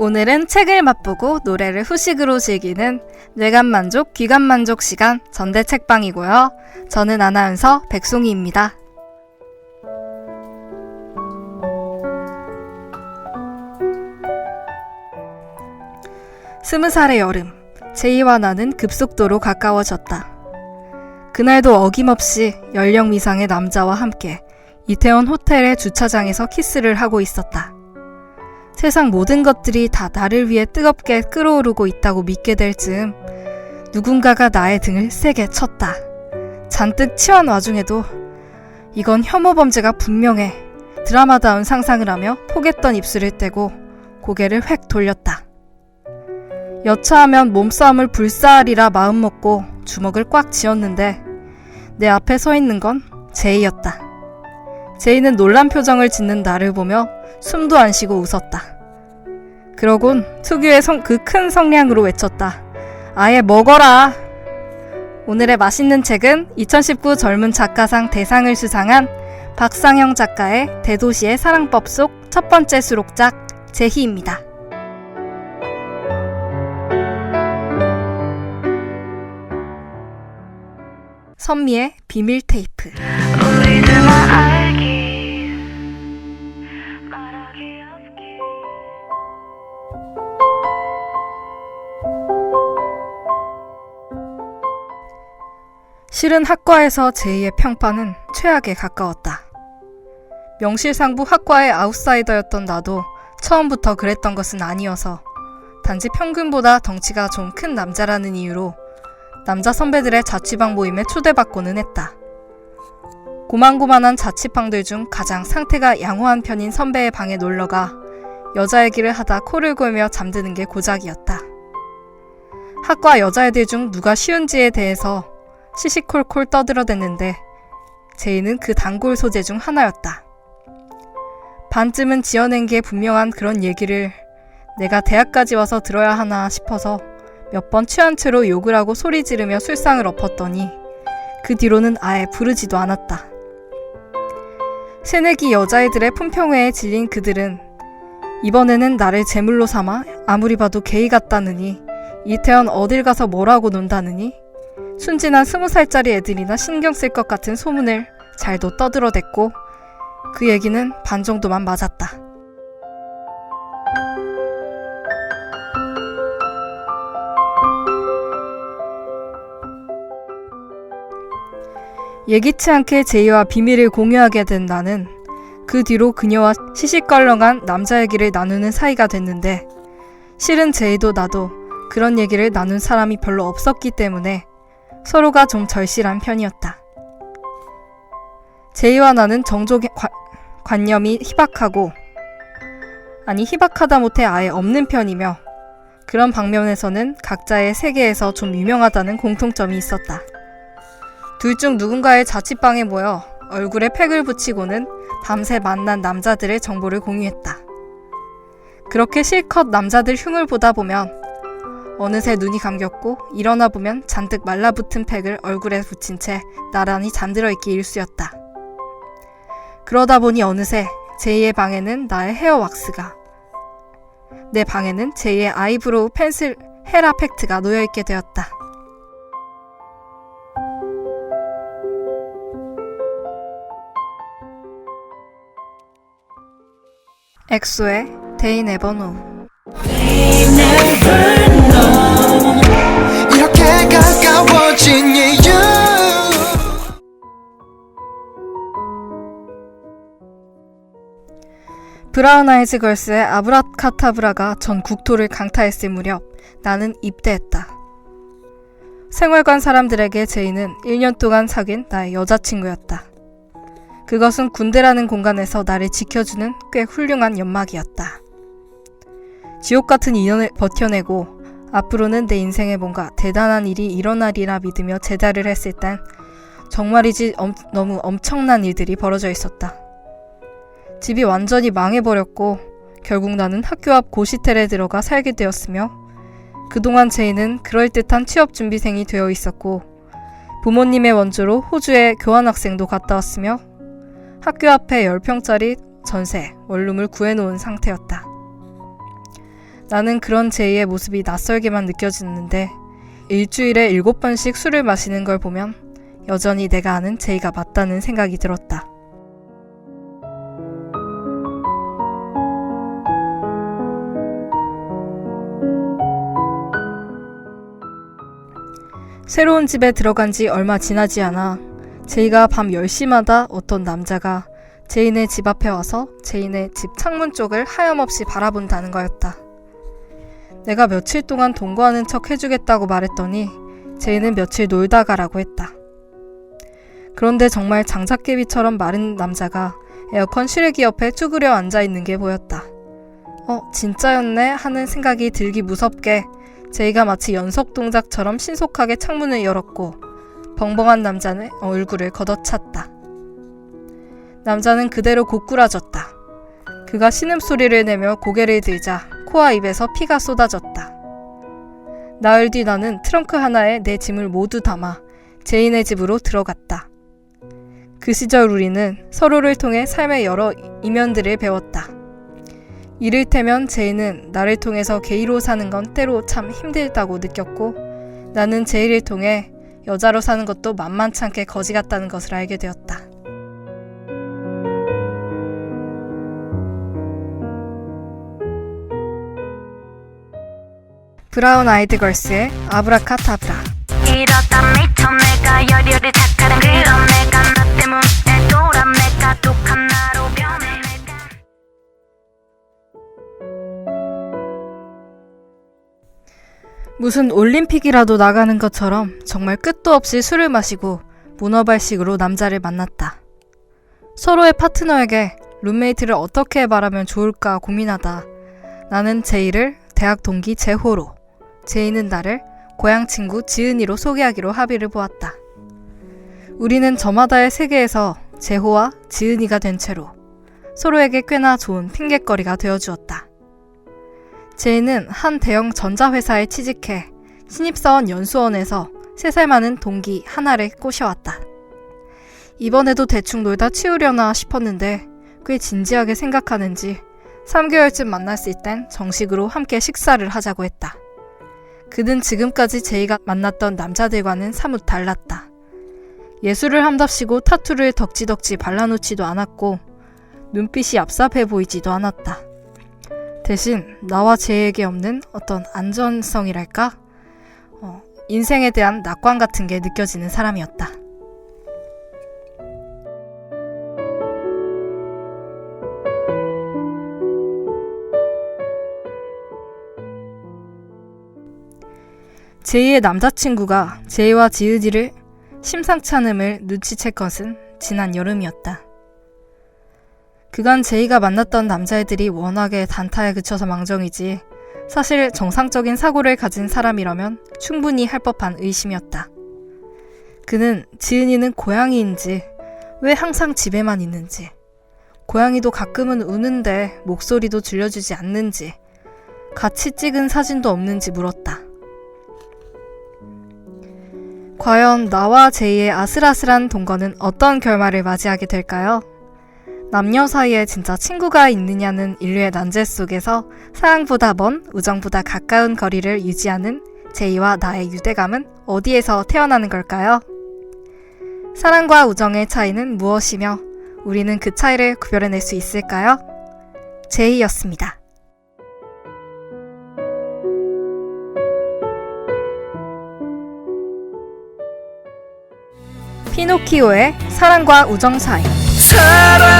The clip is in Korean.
오늘은 책을 맛보고 노래를 후식으로 즐기는 뇌간만족, 귀간만족 시간 전대책방이고요. 저는 아나운서 백송이입니다. 스무 살의 여름, 제이와 나는 급속도로 가까워졌다. 그날도 어김없이 연령 미상의 남자와 함께 이태원 호텔의 주차장에서 키스를 하고 있었다. 세상 모든 것들이 다 나를 위해 뜨겁게 끓어오르고 있다고 믿게 될 즈음 누군가가 나의 등을 세게 쳤다. 잔뜩 취한 와중에도 이건 혐오 범죄가 분명해. 드라마다운 상상을 하며 포겠던 입술을 떼고 고개를 획 돌렸다. 여차하면 몸싸움을 불사하리라 마음먹고 주먹을 꽉 쥐었는데 내 앞에 서 있는 건 제이였다. 제이는 놀란 표정을 짓는 나를 보며 숨도 안 쉬고 웃었다. 그러곤 특유의 그 큰 성량으로 외쳤다. 아예 먹어라. 오늘의 맛있는 책은 2019 젊은 작가상 대상을 수상한 박상영 작가의 대도시의 사랑법 속 첫 번째 수록작 제희입니다. 선미의 비밀 테이프. 실은 학과에서 제이의 평판은 최악에 가까웠다. 명실상부 학과의 아웃사이더였던 나도 처음부터 그랬던 것은 아니어서 단지 평균보다 덩치가 좀 큰 남자라는 이유로 남자 선배들의 자취방 모임에 초대받고는 했다. 고만고만한 자취방들 중 가장 상태가 양호한 편인 선배의 방에 놀러가 여자 얘기를 하다 코를 골며 잠드는 게 고작이었다. 학과 여자애들 중 누가 쉬운지에 대해서 시시콜콜 떠들어댔는데 제이는 그 단골 소재 중 하나였다. 반쯤은 지어낸 게 분명한 그런 얘기를 내가 대학까지 와서 들어야 하나 싶어서 몇 번 취한 채로 욕을 하고 소리 지르며 술상을 엎었더니 그 뒤로는 아예 부르지도 않았다. 새내기 여자애들의 품평회에 질린 그들은 이번에는 나를 제물로 삼아 아무리 봐도 게이 같다느니 이태원 어딜 가서 뭐라고 논다느니 순진한 20살짜리 애들이나 신경 쓸 것 같은 소문을 잘도 떠들어댔고 그 얘기는 반 정도만 맞았다. 예기치 않게 제이와 비밀을 공유하게 된 나는 그 뒤로 그녀와 시시껄렁한 남자 얘기를 나누는 사이가 됐는데 실은 제이도 나도 그런 얘기를 나눈 사람이 별로 없었기 때문에 서로가 좀 절실한 편이었다. 제이와 나는 정조 관념이 희박하다 못해 아예 없는 편이며 그런 방면에서는 각자의 세계에서 좀 유명하다는 공통점이 있었다. 둘 중 누군가의 자취방에 모여 얼굴에 팩을 붙이고는 밤새 만난 남자들의 정보를 공유했다. 그렇게 실컷 남자들 흉을 보다 보면 어느새 눈이 감겼고 일어나 보면 잔뜩 말라붙은 팩을 얼굴에 붙인 채 나란히 잠들어 있기 일쑤였다. 그러다 보니 어느새 제이의 방에는 나의 헤어 왁스가, 내 방에는 제이의 아이브로우 펜슬 헤라 팩트가 놓여있게 되었다. 엑소의 They Never Know. 이렇게 가까워진 이유. 브라운 아이즈 걸스의 아브라카타브라가 전 국토를 강타했을 무렵 나는 입대했다. 생활관 사람들에게 제이는 1년 동안 사귄 나의 여자친구였다. 그것은 군대라는 공간에서 나를 지켜주는 꽤 훌륭한 연막이었다. 지옥 같은 인연을 버텨내고 앞으로는 내 인생에 뭔가 대단한 일이 일어나리라 믿으며 제자를 했을 땐 정말이지 너무 엄청난 일들이 벌어져 있었다. 집이 완전히 망해버렸고 결국 나는 학교 앞 고시텔에 들어가 살게 되었으며 그동안 제이는 그럴듯한 취업준비생이 되어 있었고 부모님의 원조로 호주에 교환학생도 갔다 왔으며 학교 앞에 10평짜리 전세, 원룸을 구해놓은 상태였다. 나는 그런 제이의 모습이 낯설게만 느껴지는데 일주일에 7번씩 술을 마시는 걸 보면 여전히 내가 아는 제이가 맞다는 생각이 들었다. 새로운 집에 들어간 지 얼마 지나지 않아 제이가 밤 10시마다 어떤 남자가 제이네 집 앞에 와서 제이네 집 창문 쪽을 하염없이 바라본다는 거였다. 내가 며칠 동안 동거하는 척 해주겠다고 말했더니 제이는 며칠 놀다 가라고 했다. 그런데 정말 장작개비처럼 마른 남자가 에어컨 실외기 옆에 쭈그려 앉아있는 게 보였다. 진짜였네 하는 생각이 들기 무섭게 제이가 마치 연속 동작처럼 신속하게 창문을 열었고 벙벙한 남자는 얼굴을 걷어찼다. 남자는 그대로 고꾸라졌다. 그가 신음소리를 내며 고개를 들자 코와 입에서 피가 쏟아졌다. 나흘 뒤 나는 트렁크 하나에 내 짐을 모두 담아 제이네 집으로 들어갔다. 그 시절 우리는 서로를 통해 삶의 여러 이면들을 배웠다. 이를테면 제이는 나를 통해서 게이로 사는 건 때로 참 힘들다고 느꼈고 나는 제이를 통해 여자로 사는 것도 만만찮게 거지 같다는 것을 알게 되었다. 브라운 아이드 걸스의 아브라카타브라. 이러다 미쳐 내가 열혈이 착하단 그런 내가 나 때문에 돌아 내가 독한 나로 변해 내가. 무슨 올림픽이라도 나가는 것처럼 정말 끝도 없이 술을 마시고 문어발식으로 남자를 만났다. 서로의 파트너에게 룸메이트를 어떻게 말하면 좋을까 고민하다 나는 제이를 대학 동기 제호로, 제이는 나를 고향 친구 지은이로 소개하기로 합의를 보았다. 우리는 저마다의 세계에서 제호와 지은이가 된 채로 서로에게 꽤나 좋은 핑곗거리가 되어주었다. 제이는 한 대형 전자회사에 취직해 신입사원 연수원에서 3살 많은 동기 하나를 꼬셔왔다. 이번에도 대충 놀다 치우려나 싶었는데 꽤 진지하게 생각하는지 3개월쯤 만났을 땐 정식으로 함께 식사를 하자고 했다. 그는 지금까지 제이가 만났던 남자들과는 사뭇 달랐다. 예술을 한답시고 타투를 덕지덕지 발라놓지도 않았고 눈빛이 얍삽해 보이지도 않았다. 대신 나와 제이에게 없는 어떤 안전성이랄까? 인생에 대한 낙관 같은 게 느껴지는 사람이었다. 제이의 남자친구가 제이와 지은이를 심상치 않음을 눈치챌 것은 지난 여름이었다. 그간 제이가 만났던 남자애들이 워낙에 단타에 그쳐서 망정이지 사실 정상적인 사고를 가진 사람이라면 충분히 할 법한 의심이었다. 그는 지은이는 고양이인지 왜 항상 집에만 있는지 고양이도 가끔은 우는데 목소리도 들려주지 않는지 같이 찍은 사진도 없는지 물었다. 과연 나와 제이의 아슬아슬한 동거는 어떤 결말을 맞이하게 될까요? 남녀 사이에 진짜 친구가 있느냐는 인류의 난제 속에서 사랑보다 먼 우정보다 가까운 거리를 유지하는 제이와 나의 유대감은 어디에서 태어나는 걸까요? 사랑과 우정의 차이는 무엇이며 우리는 그 차이를 구별해낼 수 있을까요? 제이였습니다. 피노키오의 사랑과 우정 차이. 사랑